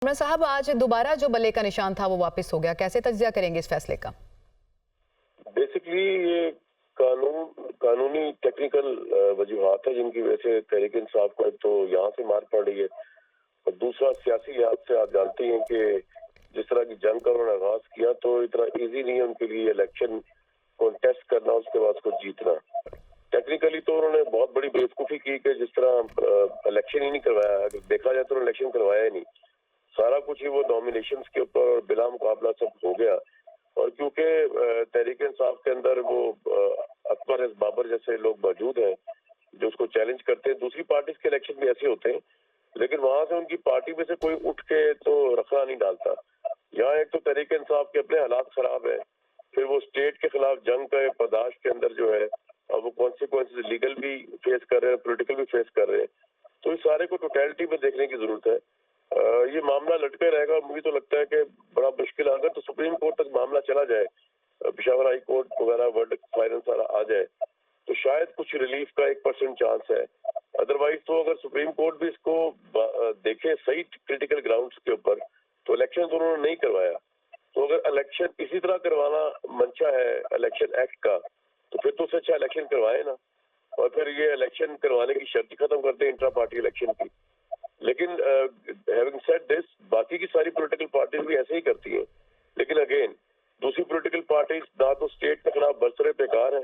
इमरान साहब, आज दोबारा जो बल्ले का निशान था वो वापस हो गया, कैसे तज्जिया करेंगे इस फैसले का? बेसिकली ये कानूनी टेक्निकल वजूहात है जिनकी वजह से तहरीक इंसाफ को तो यहाँ से मार पड़ रही है, और दूसरा सियासी लिहाज से आप जानते हैं कि जिस तरह की जंग का उन्होंने आगाज किया तो इतना इजी नहीं है उनके लिए इलेक्शन कॉन्टेस्ट करना, उसके बाद उसको जीतना। टेक्निकली तो उन्होंने बहुत बड़ी बेवकूफ़ी की कि जिस तरह इलेक्शन ही नहीं करवाया। अगर देखा जाए तो उन्होंने इलेक्शन करवाया ही नहीं, सारा कुछ ही वो नॉमिनेशंस के ऊपर और बिला मुकाबला सब हो गया। और क्योंकि तहरीक इंसाफ के अंदर वो अकबर बाबर जैसे लोग मौजूद हैं जो उसको चैलेंज करते हैं, दूसरी पार्टी के इलेक्शन भी ऐसे होते हैं, लेकिन वहां से उनकी पार्टी में से कोई उठ के तो रखना नहीं डालता। यहाँ एक तो तहरीक इंसाफ के अपने हालात खराब है, फिर वो स्टेट के खिलाफ जंग का बर्दाश्त के अंदर जो है, अब वो कॉन्सिक्वेंसेस लीगल भी फेस कर रहे हैं, पॉलिटिकल भी फेस कर रहे हैं। तो इस सारे को टोटलिटी में देखने की जरूरत है। ये मामला लटके रहेगा। मुझे तो लगता है कि बड़ा मुश्किल है। अगर तो सुप्रीम कोर्ट तक मामला चला जाए, पेशावर हाई कोर्ट वगैरह वर्डिक्ट फाइनल सारा आ जाए, तो शायद कुछ रिलीफ का 1% चांस है। अदरवाइज तो अगर सुप्रीम कोर्ट भी इसको देखे सही क्रिटिकल ग्राउंड्स के ऊपर, तो इलेक्शन तो उन्होंने नहीं करवाया। तो अगर इलेक्शन इसी तरह करवाना मंशा है इलेक्शन एक्ट का, तो फिर तो उससे अच्छा इलेक्शन करवाए ना, और फिर ये इलेक्शन करवाने की शर्त ही खत्म करते हैं इंट्रा पार्टी इलेक्शन की। लेकिन हैविंग सेड दिस, बाकी की सारी पॉलिटिकल पार्टीज भी ऐसे ही करती हैं। लेकिन अगेन दूसरी पॉलिटिकल पार्टीज ना तो स्टेट के खिलाफ बरसरे बेकार है,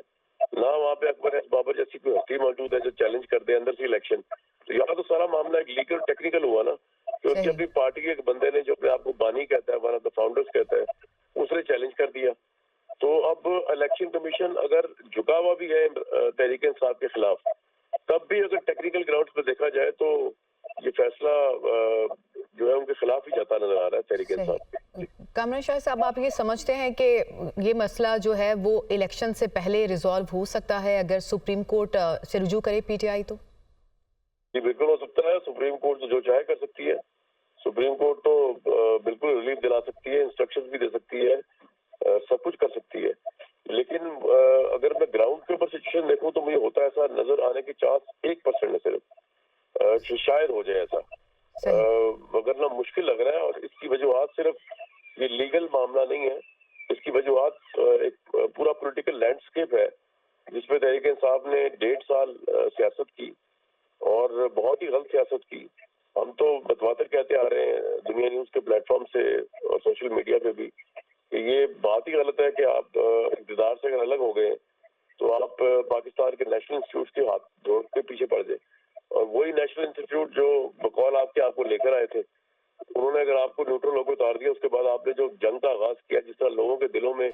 ना वहाँ पे अकबर बाबर जैसी कोई हस्ती मौजूद है जो चैलेंज कर दे अंदर से इलेक्शन। तो यहाँ तो सारा मामला एक लीगल टेक्निकल हुआ ना, कि उनकी अपनी पार्टी के एक बंदे ने जो अपने आप को बानी कहता है, वन ऑफ द फाउंडर्स कहता है, उसने चैलेंज कर दिया। तो अब इलेक्शन कमीशन अगर झुका हुआ भी है तहरीक इंसाफ के खिलाफ, तब भी अगर टेक्निकल ग्राउंड पर देखा जाए तो ये फैसला जो है उनके खिलाफ ही जाता नजर आ रहा है तहरीक इंसाफ के। कामरान शाह साहब, आप ये समझते हैं कि ये मसला जो है वो इलेक्शन से पहले रिजॉल्व हो सकता है अगर सुप्रीम कोर्ट से रुजू करे पीटीआई? तो जी बिल्कुल हो सकता है। सुप्रीम कोर्ट तो जो चाहे कर सकती है। सुप्रीम कोर्ट तो बिल्कुल रिलीफ दिला सकती है, इंस्ट्रक्शंस भी दे सकती है, सब कुछ कर सकती है। लेकिन अगर मैं ग्राउंड के ऊपर सिचुएशन देखूं तो मुझे होता है ऐसा नजर आने की चांस 1% है सिर्फ, शायद हो जाए ऐसा, मगर ना मुश्किल लग रहा है। और इसकी वजूहत सिर्फ ये लीगल मामला नहीं है, इसकी वजूहत एक पूरा पॉलिटिकल लैंडस्केप है जिसमें तहरीक इंसाफ ने 1.5 साल सियासत की और बहुत ही गलत सियासत की। हम तो बतवातर कहते आ रहे हैं दुनिया न्यूज के प्लेटफॉर्म से और सोशल मीडिया पे भी कि ये बात ही गलत है कि आप इक़्तिदार से अगर अलग हो गए तो आप पाकिस्तान के नेशनल इंस्टीट्यूट के हाथ जोड़ के पीछे पड़ जाए। और वही नेशनल इंस्टीट्यूट जो बकौल आपको लेकर आए थे, उन्होंने अगर आपको न्यूट्रल होकर उतार दिया, उसके बाद आपने जो जंग का आगाज किया, जिस तरह लोगों के दिलों में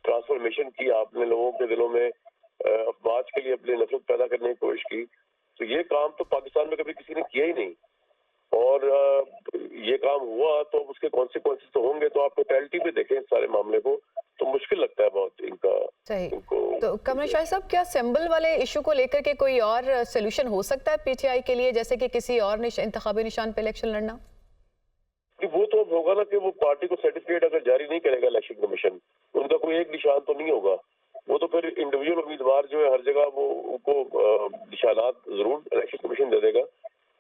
ट्रांसफॉर्मेशन की आपने, लोगों के दिलों में अफवाज के लिए अपनी नफरत पैदा करने की कोशिश की, तो ये काम तो पाकिस्तान में कभी किसी ने किया ही नहीं। और ये काम हुआ तो उसके कॉन्सिक्वेंसेस तो होंगे। तो आप टोटलिटी पे देखें इस सारे मामले को तो मुश्किल लगता है बहुत इनको। तो कामरान शाह साहब, क्या सिंबल वाले इशू को लेकर के कोई और सोल्यूशन हो सकता है पीटीआई के लिए, जैसे कि किसी और इंतखाबी निशान पे इलेक्शन लड़ना? वो तो अब होगा ना कि वो पार्टी को सर्टिफिकेट अगर जारी नहीं करेगा इलेक्शन कमीशन, उनका कोई एक निशान तो नहीं होगा। वो तो फिर इंडिविजुअल उम्मीदवार जो है हर जगह वो उनको निशानात जरूर इलेक्शन कमीशन दे देगा,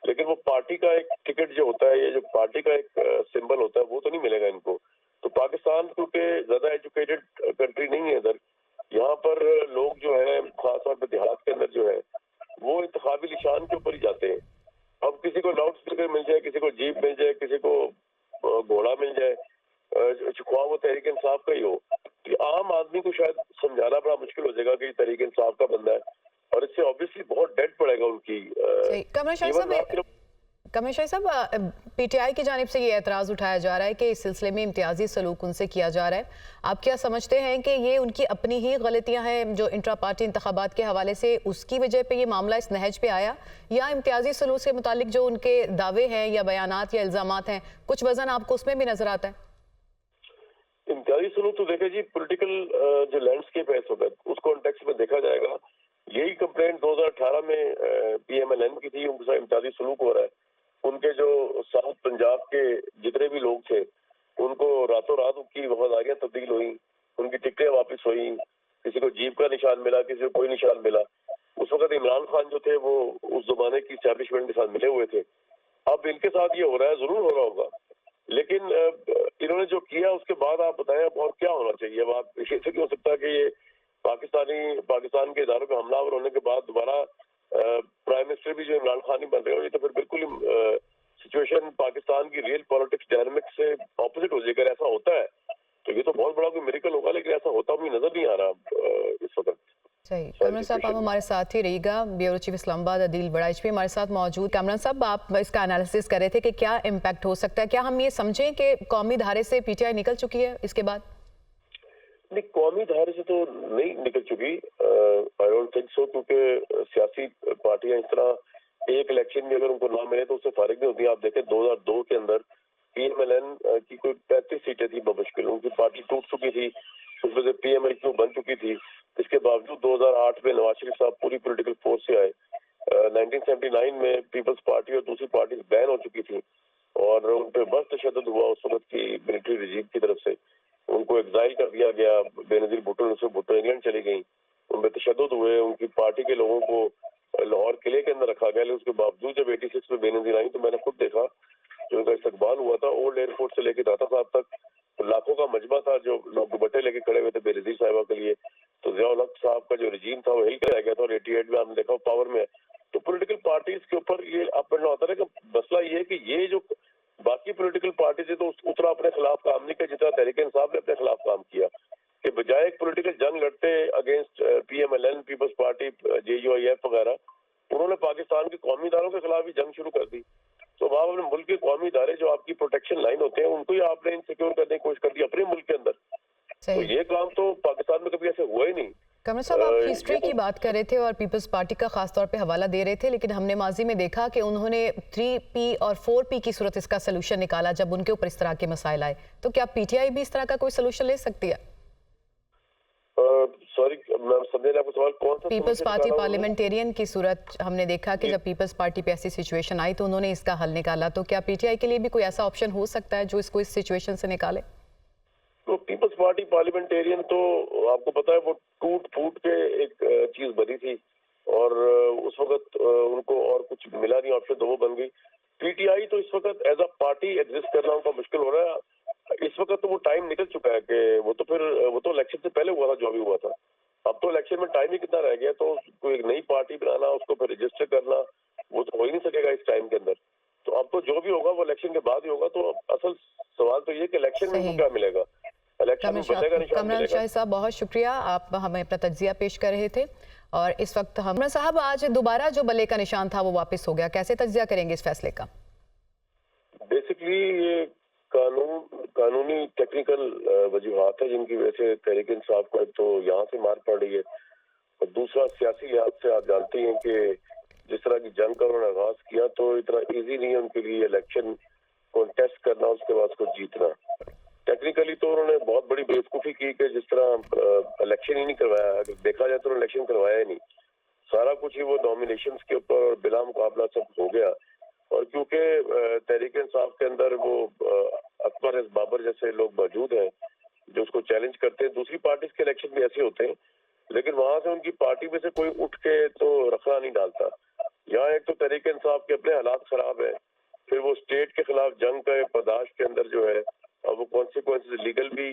लेकिन वो पार्टी का एक टिकट जो होता है, ये जो पार्टी का एक सिंबल होता है, वो तो नहीं मिलेगा इनको। तो पाकिस्तान क्योंकि ज्यादा एजुकेटेड कंट्री नहीं है इधर, यहाँ पर लोग जो है खासतौर पर देहात के अंदर जो है वो इंतखाबी निशान के ऊपर ही जाते हैं। अब किसी को लाउड स्पीकर मिल जाए, किसी को जीप मिल जाए, किसी को घोड़ा मिल जाए, ख्वाह वो तहरीक इंसाफ का ही हो, तो आम आदमी को शायद समझाना बड़ा मुश्किल हो जाएगा कि तहरीक इंसाफ का बंदा है, और इससे ऑब्वियसली बहुत डेट पड़ेगा उनकी। कमर शाह साहब, पीटीआई की जानिब से ये एतराज़ उठाया जा रहा है कि इस सिलसिले में इम्तियाजी सलूक उनसे किया जा रहा है। आप क्या समझते हैं कि ये उनकी अपनी ही गलतियां हैं जो इंट्रा पार्टी इंतखाबात के हवाले से उसकी वजह पे ये मामला इस नहज पे आया, या इम्तियाजी सलूक से मुतालिक जो उनके दावे हैं या बयानात या इल्जामात हैं, कुछ वजन आपको उसमें भी नजर आता है? इम्तियाजी सलूक तो देखे जी, पोलिटिकल जो लैंडस्केप है इस वक्त, उस कॉन्टेक्स्ट में देखा जाएगा। यही कंप्लेंट 2018 में PMLN की थी, उनके साथ इम्तियाजी सलूक हो रहा है। उनके जो साउथ पंजाब के जितने भी लोग थे उनको रातों रात उनकी वफादारियां तब्दील हुई, उनकी टिकटें वापस हुई, किसी को जीप का निशान मिला, किसी को कोई निशान मिला। उस वक्त इमरान खान जो थे वो उस जमाने की एस्टैब्लिशमेंट के साथ मिले हुए थे। अब इनके साथ ये हो रहा है, जरूर हो रहा होगा, लेकिन इन्होंने जो किया उसके बाद आप बताएं अब और क्या होना चाहिए। अब आप ऐसे क्यों हो सकता है कि ये पाकिस्तान के इदारों पे हमलावर होने के बाद दोबारा प्राइम मिनिस्टर भी जो इमरान खान ही बन रहे हो, ये तो फिर बिल्कुल ही सिचुएशन पाकिस्तान की रियल पॉलिटिक्स डायनामिक्स से ऑपोजिट हो जाएगा। अगर ऐसा होता है तो ये तो बहुत बड़ा कोई मिरेकल होगा, लेकिन ऐसा होता हुआ नजर नहीं आ रहा इस वक्त। सही। कामरान साहब, आप हमारे साथ ही रहिएगा। ब्यूरो चीफ इस्लामाबाद अदील बड़ाइच भी हमारे साथ मौजूद। कामरान साहब, आप इसका एनालिसिस कर रहे थे कि क्या इम्पैक्ट हो सकता है, क्या हम ये समझें कि कौमी धारे से पीटीआई निकल चुकी है इसके बाद? नहीं, कौमी धारे से तो नहीं निकल चुकी, आई डोंट थिंक सो, क्योंकि सियासी पार्टियां इस तरह एक इलेक्शन में अगर उनको ना मिले तो उससे फारिग नहीं होती। आप देखें 2002 के अंदर पीएमएलएन की कोई 35 सीटें थी बमुश्किल, उनकी पार्टी टूट चुकी थी, उसमें से पीएमएल बन चुकी थी। इसके बावजूद 2008 में नवाज शरीफ साहब पूरी पॉलिटिकल फोर्स से आए। 1979 में पीपल्स पार्टी और दूसरी पार्टी बैन हो चुकी थी और उन पर बस तशद्दुद हुआ उस वक्त की मिलिट्री रजीम की तरफ से। उनको एग्जाइल कर दिया गया, बेनजीर भुट्टो इंग्लैंड चली गई, उन पर तशद्दुद हुए, उनकी पार्टी के लोगों को लाहौर किले के अंदर रखा गया। उसके बावजूद जब 86 में बेनजीर आई तो मैंने खुद देखा जो उनका इस्तकबाल हुआ था ओल्ड एयरपोर्ट से लेकर दाता साहब तक, तो लाखों का मजमा था जो लोग दुपट्टे लेके खड़े हुए थे बेनजीर साहिबा के लिए। तो ज़ियाउल हक साहब का जो रजीम था वो हिल कर आ गया था और 88 में आपने देखा पावर में है। तो पॉलिटिकल पार्टीज के ऊपर ये अप एंड डाउन होता है कि मसला ये है कि ये जो बाकी पॉलिटिकल पार्टी से तो उतना अपने खिलाफ काम नहीं किया जितना तहरीक इंसाफ ने अपने खिलाफ काम किया, कि बजाय एक पॉलिटिकल जंग लड़ते अगेंस्ट पीएमएलएन, पीपल्स पार्टी, जेयूआईएफ वगैरह, उन्होंने पाकिस्तान के कौमी इदारों के खिलाफ ही जंग शुरू कर दी। तो आप अपने मुल्क के कौमी इदारे जो आपकी प्रोटेक्शन लाइन होते हैं उनको ही आपने इनसिक्योर करने की कोशिश कर दी अपने मुल्क के अंदर। तो ये काम तो पाकिस्तान में कभी ऐसे हुआ ही नहीं। कमर साहब, आप हिस्ट्री की बात कर रहे थे और पीपल्स पार्टी का खास तौर पे हवाला दे रहे थे, लेकिन हमने माजी में देखा कि उन्होंने 3P और 4P की सूरत इसका सलूशन निकाला जब उनके ऊपर इस तरह के मसाइल आए। तो क्या पीटीआई भी इस तरह का कोई सलूशन ले सकती है? सॉरी मैम, समझे आपका सवाल कौन सा? पीपल्स पार्टी पार्लियामेंटेरियन की सूरत हमने देखा कि जब पीपल्स पार्टी पे ऐसी सिचुएशन आई तो उन्होंने इसका हल निकाला। तो क्या पीटीआई के लिए भी कोई ऐसा ऑप्शन हो सकता है जो इसको इस सिचुएशन से निकाले? तो पीपल्स पार्टी पार्लियामेंटेरियन तो आपको पता है वो टूट फूट के एक चीज बनी थी और उस वक्त उनको और कुछ मिला नहीं ऑप्शन, तो वो बन गई। पीटीआई तो इस वक्त एज अ पार्टी एग्जिस्ट करना उनका मुश्किल हो रहा है इस वक्त। तो वो टाइम निकल चुका है कि वो तो इलेक्शन से पहले हुआ था जो भी हुआ था। अब तो इलेक्शन में टाइम ही कितना रह गया, तो कोई एक नई पार्टी बनाना, उसको फिर रजिस्टर करना, वो तो हो ही नहीं सकेगा इस टाइम के अंदर। तो अब तो जो भी होगा वो इलेक्शन के बाद ही होगा। तो असल सवाल तो ये कि इलेक्शन में उनको क्या मिलेगा, इलेक्शन में बदलेगा निशान कमरान मिलेगा। शाह साहब, बहुत शुक्रिया, आप हमें अपना तज्जिया पेश कर रहे थे। और इस वक्त हमरा साहब, आज दोबारा जो बल्ले का निशान था वो वापस हो गया, कैसे तज्जिया करेंगे इस फैसले का? बेसिकली ये कानूनी टेक्निकल वजूहात है जिनकी वजह से तहरीक इंसाफ को एक तो यहाँ से मार पड़ रही है और दूसरा सियासी लिहाज से आप जानते हैं कि जिस तरह की जंग का उन्होंने आगाज किया तो इतना इजी नहीं है उनके लिए इलेक्शन कॉन्टेस्ट करना, उसके बाद उसको जीतना। टेक्निकली तो उन्होंने बहुत बड़ी बेवकूफ़ी की कि जिस तरह इलेक्शन ही नहीं करवाया। अगर देखा जाए तो उन्होंने इलेक्शन करवाया ही नहीं, सारा कुछ ही वो नॉमिनेशंस के ऊपर और बिला मुकाबला सब हो गया। और क्योंकि तहरीक इंसाफ के अंदर वो अकबर बाबर जैसे लोग मौजूद हैं जो उसको चैलेंज करते हैं, दूसरी पार्टी के इलेक्शन भी ऐसे होते हैं, लेकिन वहां से उनकी पार्टी में से कोई उठ के तो रखना नहीं डालता। यहाँ एक तो तहरीक इंसाफ के अपने हालात खराब है, फिर वो स्टेट के खिलाफ जंग का बर्दाश्त के अंदर जो है अब वो कॉन्सिक्वेंसेस लीगल भी